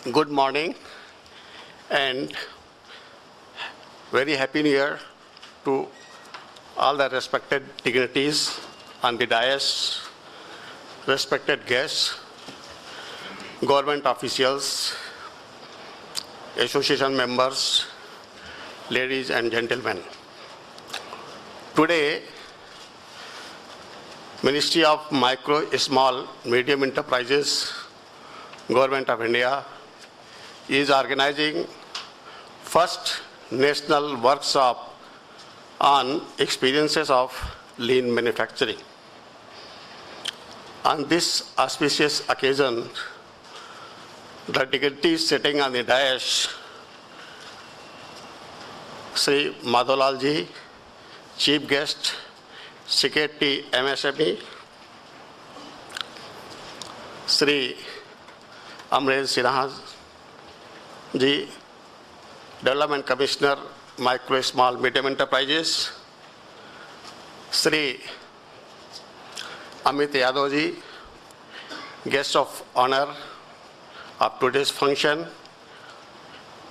Good morning and very happy New Year to all the respected dignitaries on the dais, respected guests, government officials, association members, ladies and gentlemen. Today, Ministry of Micro, Small, Medium Enterprises, Government of India is organizing first national workshop on experiences of lean manufacturing. On this auspicious occasion, the dignitaries sitting on the dais, Sri Madhulal ji, Chief Guest, Secretary MSME, Sri Amrez Sinha ji, Development Commissioner, Micro, Small, Medium Enterprises, Sri Amit Yadav ji, Guest of Honor of today's function,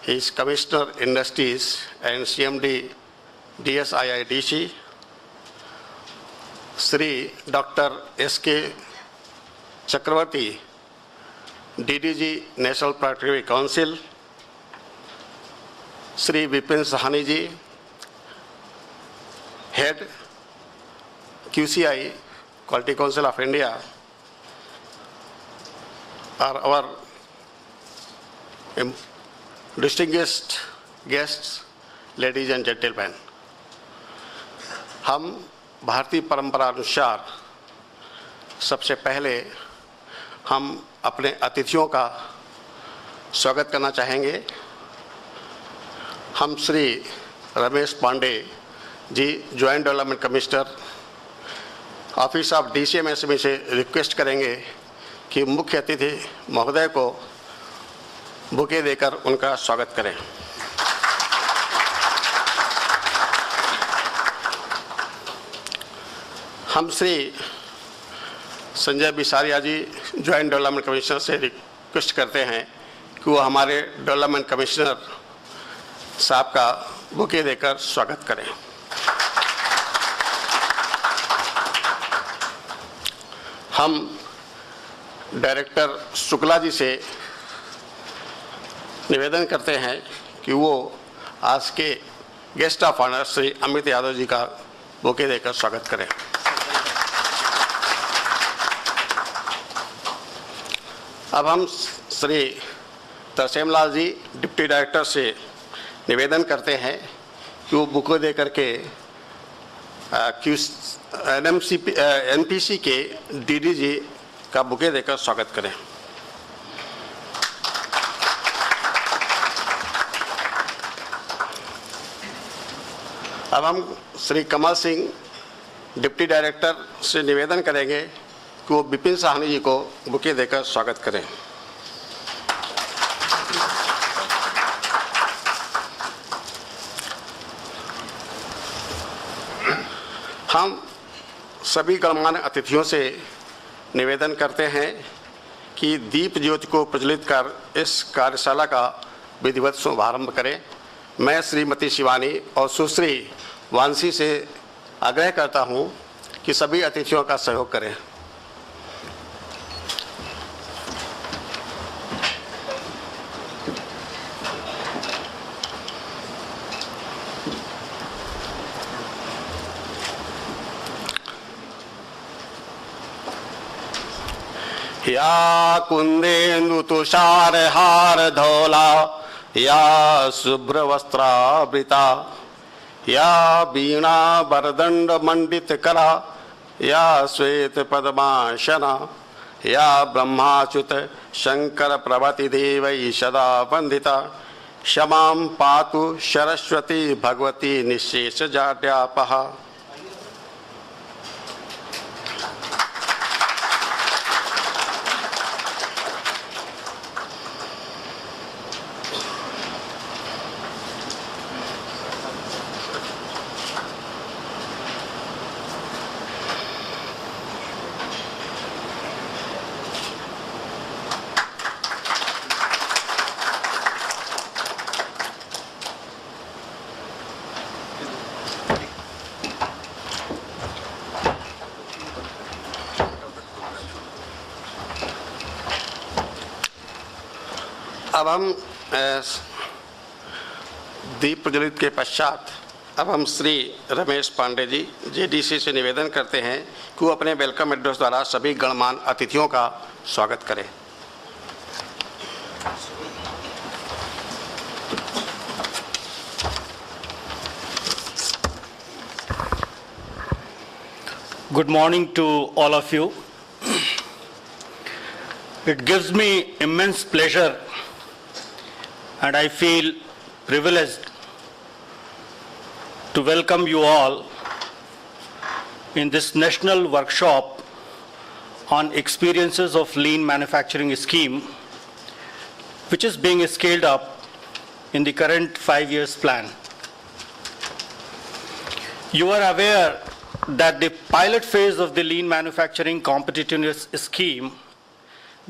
he is Commissioner Industries and CMD DSIIDC, Sri Dr. S.K. Chakravarti, DDG National Productivity Council, Sri Vipin Sahani ji, Head QCI, Quality Council of India, are our distinguished guests, ladies and gentlemen. हम भारतीय परंपरा अनुसार सबसे पहले हम अपने अतिथियों का स्वागत करना चाहेंगे। हम Shri Ramesh Pandey ji, joint development commissioner, office of DCMSME से रिक्वेस्ट करेंगे कि मुख्य अतिथि महोदय को बुके देकर उनका स्वागत करें। हम श्री संजय बिसारिया जी, जॉइंट डेवलपमेंट कमिश्नर से रिक्वेस्ट करते हैं कि वो हमारे डेवलपमेंट कमिश्नर साहब का बुके देकर स्वागत करें। हम डायरेक्टर शुक्ला जी से निवेदन करते हैं कि वो आज के guest of honour Shri Amit Yadav ji का बुके देकर स्वागत करें। अब हम श्री तरसेम लाल जी, डिप्टी डायरेक्टर से निवेदन करते हैं कि वो बुके दे करके NPC के DDG का बुके देकर स्वागत करें। अब हम श्री कमल सिंह, डिप्टी डायरेक्टर से निवेदन करेंगे कि वो विपिन साहनी जी को बुके देकर स्वागत करें। हम सभी गणमान्य अतिथियों से निवेदन करते हैं कि दीप ज्योति को प्रज्वलित कर इस कार्यशाला का विधिवत शुभारंभ करें। मैं श्रीमती शिवानी और सुश्री वांसी से आग्रह करता हूं कि सभी अतिथियों का सहयोग करें। या कुंदेन्दु तुषार हार धौला, या शुभ्र वस्त्रावृता, या वीणा वरदंड मंडित करा, या श्वेत पद्मासना, या ब्रह्माच्युत शंकर प्रभृति देवै सदा वंदिता, क्षमां पातु सरस्वती भगवती निःशेष जाड्यापहा। अब हम दीप प्रज्वलित के पश्चात अब हम श्री रमेश पांडे जी जेडीसी से निवेदन करते हैं कि वो अपने वेलकम एड्रेस द्वारा सभी गणमान्य अतिथियों का स्वागत करें। Good morning to all of you. It gives me immense pleasure and I feel privileged to welcome you all in this national workshop on experiences of lean manufacturing scheme, which is being scaled up in the current 5 years plan. You are aware that the pilot phase of the lean manufacturing competitiveness scheme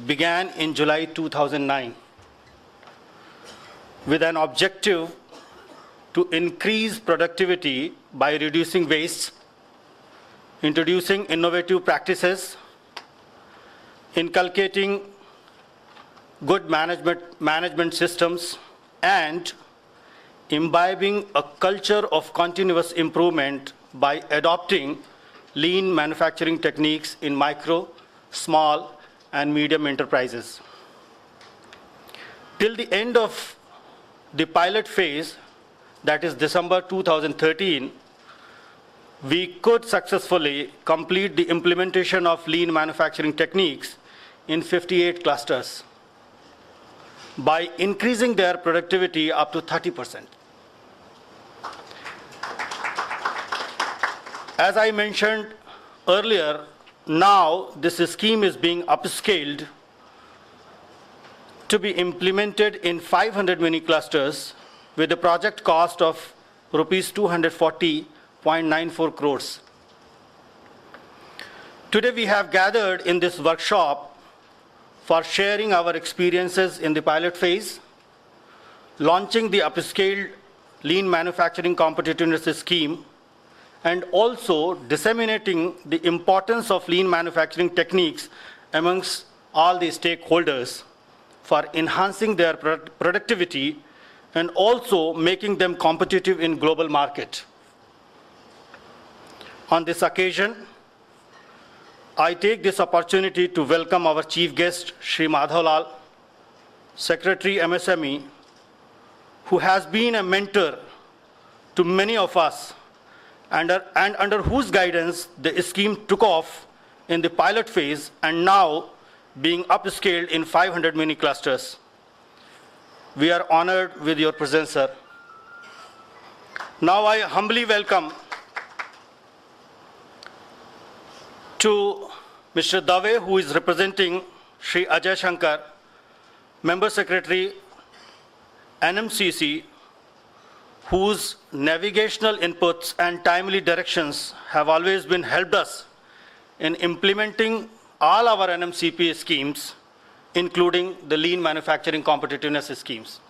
began in July 2009 with an objective to increase productivity by reducing waste, introducing innovative practices, inculcating good management systems, and imbibing a culture of continuous improvement by adopting lean manufacturing techniques in micro, small, and medium enterprises. Till the end of the pilot phase, that is December 2013, we could successfully complete the implementation of lean manufacturing techniques in 58 clusters by increasing their productivity up to 30%. As I mentioned earlier, now this scheme is being upscaled to be implemented in 500 mini clusters with a project cost of rupees 240.94 crores. Today we have gathered in this workshop for sharing our experiences in the pilot phase, launching the upscaled lean manufacturing competitiveness scheme, and also disseminating the importance of lean manufacturing techniques amongst all the stakeholders for enhancing their productivity and also making them competitive in global market. On this occasion, I take this opportunity to welcome our chief guest, Shri Madhav Lal, Secretary MSME, who has been a mentor to many of us and under whose guidance the scheme took off in the pilot phase and now being upscaled in 500 mini clusters. We are honored with your presence, sir. Now I humbly welcome to Mr. Dave, who is representing Shri Ajay Shankar, Member Secretary, NMCC, whose navigational inputs and timely directions have always been helped us in implementing all our NMCP schemes, including the lean manufacturing competitiveness schemes.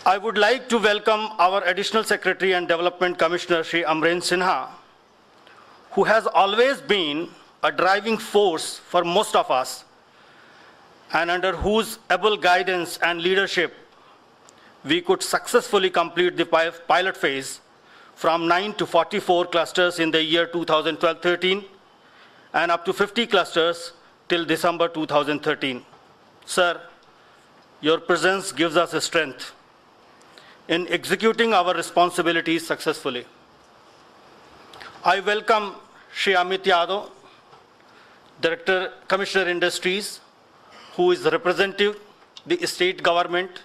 I would like to welcome our Additional Secretary and Development Commissioner, Shri Amren Sinha, who has always been a driving force for most of us and under whose able guidance and leadership we could successfully complete the pilot phase from 9 to 44 clusters in the year 2012-13 and up to 50 clusters till December 2013. Sir, your presence gives us a strength in executing our responsibilities successfully. I welcome Shri Amit Yadav, Director, Commissioner Industries, who is representing the state government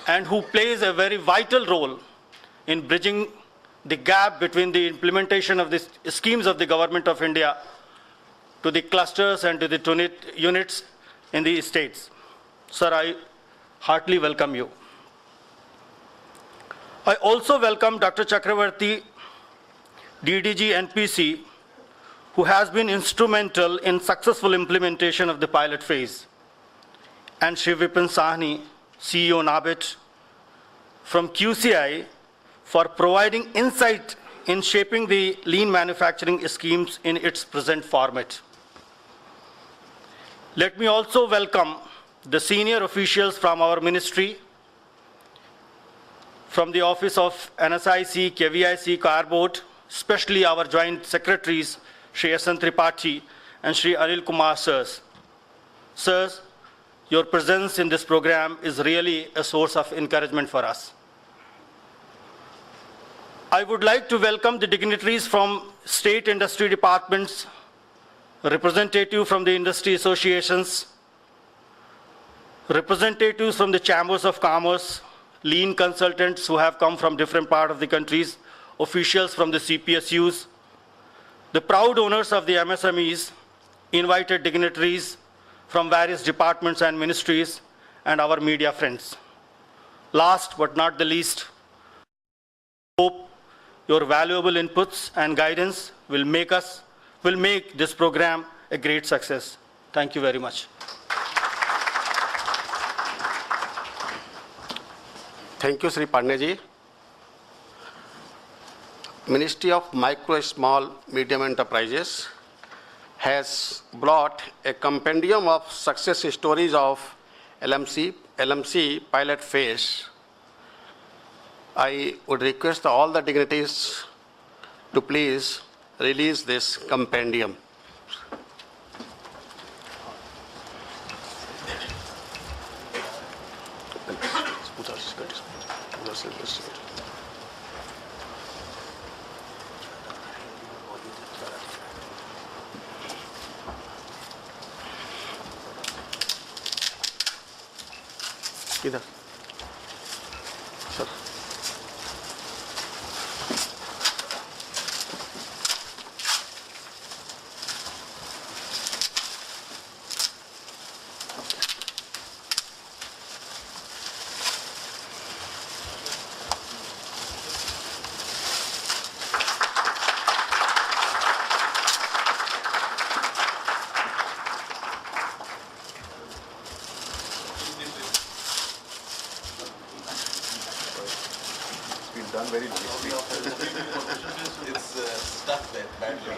and who plays a very vital role in bridging the gap between the implementation of the schemes of the Government of India to the clusters and to the units in the states. Sir, I heartily welcome you. I also welcome Dr. Chakravarti, DDG NPC, who has been instrumental in successful implementation of the pilot phase, and Shri Vipin Sahni, CEO NABIT, from QCI, for providing insight in shaping the lean manufacturing schemes in its present format. Let me also welcome the senior officials from our ministry, from the office of NSIC, KVIC, CAR Board, especially our joint secretaries, Shri S.N. Tripathi and Shri Anil Kumar sirs. Sirs, your presence in this program is really a source of encouragement for us. I would like to welcome the dignitaries from state industry departments, representatives from the industry associations, representatives from the chambers of commerce, lean consultants who have come from different parts of the countries, officials from the CPSUs, the proud owners of the MSMEs, invited dignitaries from various departments and ministries, and our media friends. Last but not the least, hope your valuable inputs and guidance will make this program a great success. Thank you very much. Thank you, Sri Pandey ji. Ministry of Micro, Small, Medium Enterprises has brought a compendium of success stories of LMC pilot phase. I would request all the dignitaries to please release this compendium. इधर sir done very nicely. It's stuck there badly.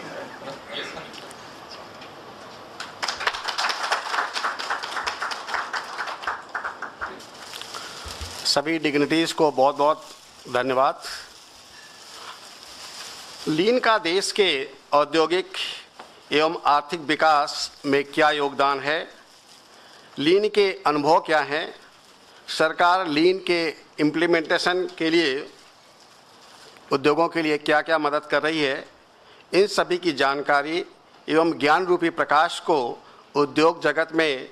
सभी dignities को बहुत बहुत धन्यवाद। लीन का देश के औद्योगिक एवं आर्थिक विकास में क्या योगदान है, लीन के अनुभव क्या हैं, सरकार लीन के इम्प्लीमेंटेशन के लिए उद्योगों के लिए क्या क्या मदद कर रही है, इन सभी की जानकारी एवं ज्ञान रूपी प्रकाश को उद्योग जगत में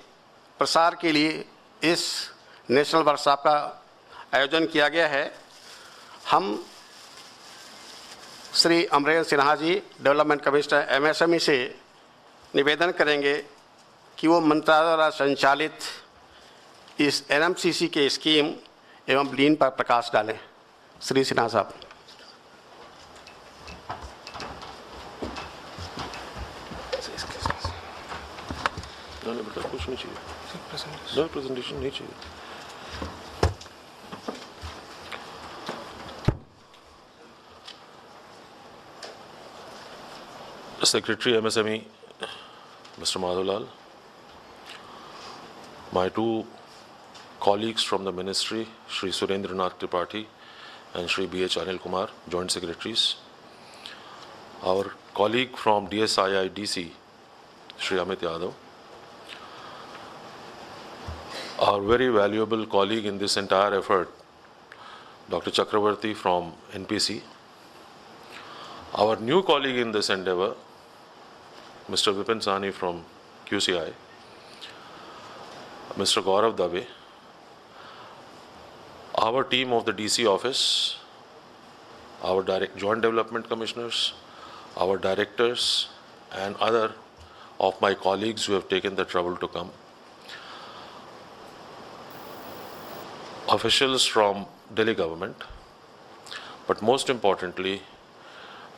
प्रसार के लिए इस नेशनल वर्कशॉप का आयोजन किया गया है। हम Shri Amarendra Sinha ji, development commissioner MSME से निवेदन करेंगे कि वो मंत्रालय द्वारा संचालित इस NMCC के स्कीम एवं लीन पर प्रकाश डालें। श्री सिन्हा साहब। कुछ नहीं चाहिए, प्रेजेंटेशन नहीं चाहिए। Secretary MSME, Mr. Madhulal, my two colleagues from the ministry, Shri Surendranath Tripathi and Shri B.H. Anil Kumar, Joint Secretaries, our colleague from DSII DC, Shri Amit Yadav, our very valuable colleague in this entire effort, Dr. Chakravarti from NPC, our new colleague in this endeavor, Mr. Vipin Sahni from QCI, Mr. Gaurav Dave, our team of the DC office, our joint development commissioners, our directors, and other of my colleagues who have taken the trouble to come, officials from Delhi government, but most importantly,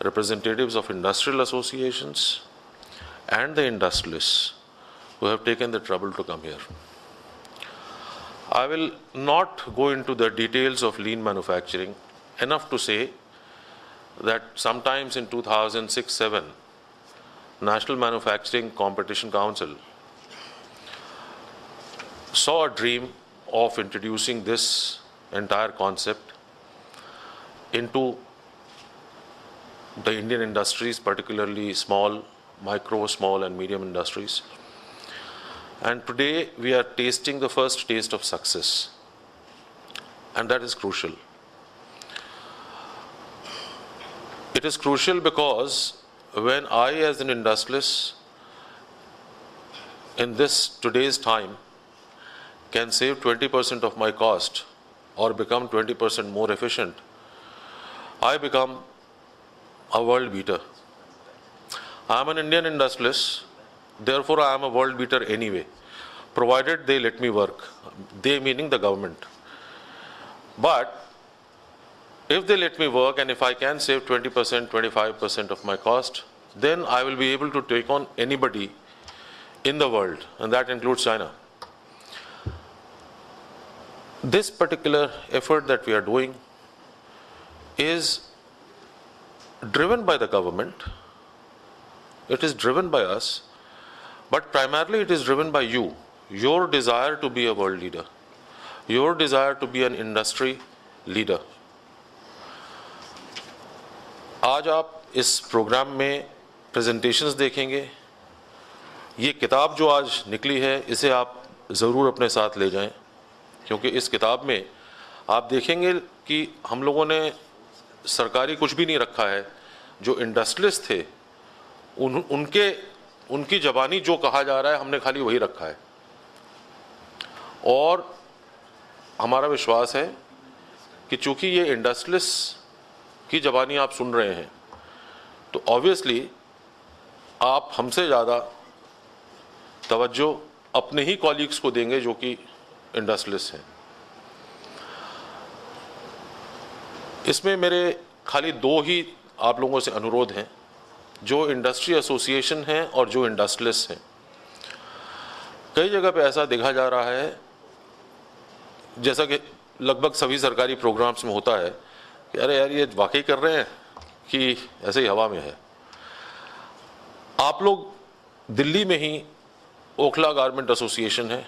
representatives of industrial associations and the industrialists who have taken the trouble to come here. I will not go into the details of lean manufacturing, enough to say that sometimes in 2006-07, National Manufacturing Competition Council saw a dream of introducing this entire concept into the Indian industries, particularly small, micro, small and medium industries. And today we are tasting the first taste of success, and that is crucial. It is crucial because when I, as an industrialist, in this today's time, can save 20% of my cost or become 20% more efficient, I become a world beater. I am an Indian industrialist, therefore I am a world beater anyway, provided they let me work. They meaning the government. But if they let me work, and if I can save 20%, 25% of my cost, then I will be able to take on anybody in the world, and that includes China. This particular effort that we are doing is driven by the government, it is driven by us, but primarily it is driven by you, your desire to be a world leader, your desire to be an industry leader. आज आप इस programme में presentations देखेंगे, ये किताब जो आज निकली है इसे आप ज़रूर अपने साथ ले जाएं, क्योंकि इस किताब में आप देखेंगे कि हम लोगों ने सरकारी कुछ भी नहीं रखा है। जो इंडस्ट्रियलिस्ट थे उनकी ज़बानी जो कहा जा रहा है हमने खाली वही रखा है, और हमारा विश्वास है कि चूँकि ये इंडस्ट्रियलिस्ट की ज़बानी आप सुन रहे हैं तो ऑब्वियसली आप हमसे ज़्यादा तवज्जो अपने ही कॉलीग्स को देंगे जो कि इंडस्ट्रियलिस्ट हैं। इसमें मेरे खाली दो ही आप लोगों से अनुरोध हैं, जो इंडस्ट्री एसोसिएशन हैं और जो इंडस्ट्रियलिस्ट हैं। कई जगह पे ऐसा देखा जा रहा है, जैसा कि लगभग सभी सरकारी प्रोग्राम्स में होता है, कि अरे यार ये वाकई कर रहे हैं कि ऐसे ही हवा में है। आप लोग दिल्ली में ही ओखला गारमेंट एसोसिएशन है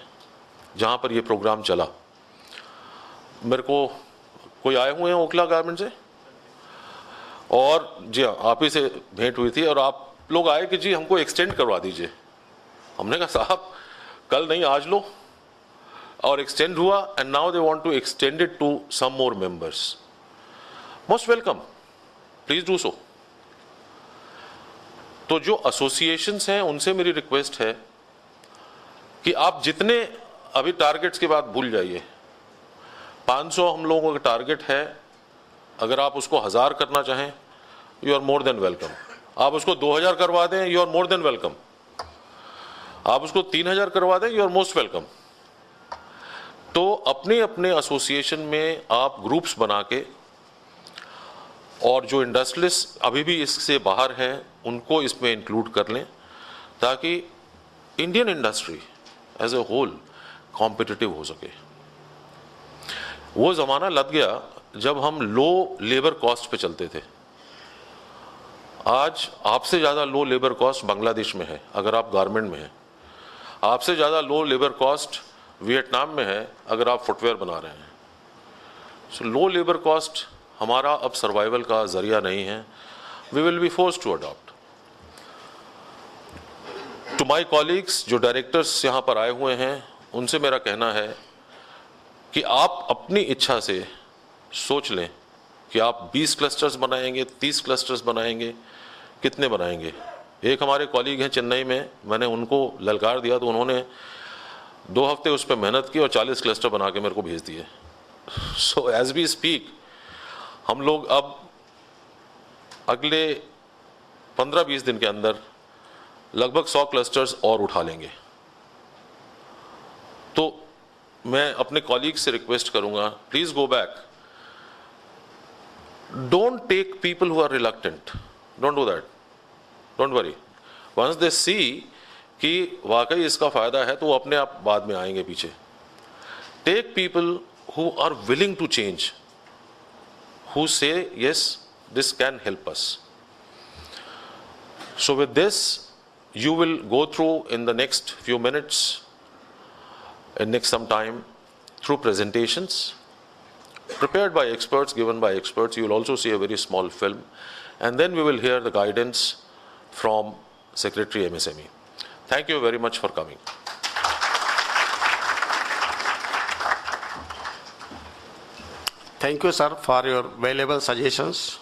जहाँ पर ये प्रोग्राम चला, मेरे को कोई आए हुए हैं ओखला गारमेंट से, और जी हाँ आप ही से भेंट हुई थी और आप लोग आए कि जी हमको एक्सटेंड करवा दीजिए। हमने कहा साहब कल नहीं आज लो, और एक्सटेंड हुआ, and now they want to extend it to some more members. Most welcome, please do so. तो जो एसोसिएशंस हैं उनसे मेरी रिक्वेस्ट है कि आप जितने अभी टारगेट्स की बात भूल जाइए, 500 हम लोगों का टारगेट है, अगर आप उसको 1000 करना चाहें you are more than welcome. आप उसको 2000 करवा दें you are more than welcome. आप उसको 3000 करवा दें यू आर मोस्ट वेलकम। तो अपने अपने एसोसिएशन में आप ग्रुप्स बना के, और जो इंडस्ट्रियलिस्ट अभी भी इससे बाहर हैं उनको इसमें इंक्लूड कर लें, ताकि Indian industry as a whole competitive हो सके। वो ज़माना लग गया जब हम लो लेबर कॉस्ट पे चलते थे। आज आपसे ज़्यादा लो लेबर कॉस्ट बांग्लादेश में है अगर आप गारमेंट में हैं, आपसे ज़्यादा लो लेबर कॉस्ट वियतनाम में है अगर आप फुटवेयर बना रहे हैं। सो लो लेबर कॉस्ट हमारा अब सर्वाइवल का जरिया नहीं है। We will be forced to adopt. To my colleagues जो डायरेक्टर्स यहाँ पर आए हुए हैं, उनसे मेरा कहना है कि आप अपनी इच्छा से सोच लें कि आप 20 क्लस्टर्स बनाएंगे, 30 क्लस्टर्स बनाएंगे, कितने बनाएंगे। एक हमारे कॉलीग हैं चेन्नई में, मैंने उनको ललकार दिया तो उन्होंने 2 हफ्ते उस पर मेहनत की और 40 क्लस्टर बना के मेरे को भेज दिए। सो एज वी स्पीक हम लोग अब अगले 15-20 दिन के अंदर लगभग 100 क्लस्टर्स और उठा लेंगे। तो मैं अपने कॉलीग से रिक्वेस्ट करूंगा, please go back, don't take people who are reluctant, don't do that, don't worry. Once they see कि वाकई इसका फायदा है तो वो अपने आप बाद में आएंगे पीछे। Take people who are willing to change, who say yes, this can help us. So with this you will go through in the next few minutes in next some time through presentations prepared by experts, given by experts. You will also see a very small film, and then we will hear the guidance from Secretary MSME. Thank you very much for coming. Thank you, sir, for your valuable suggestions.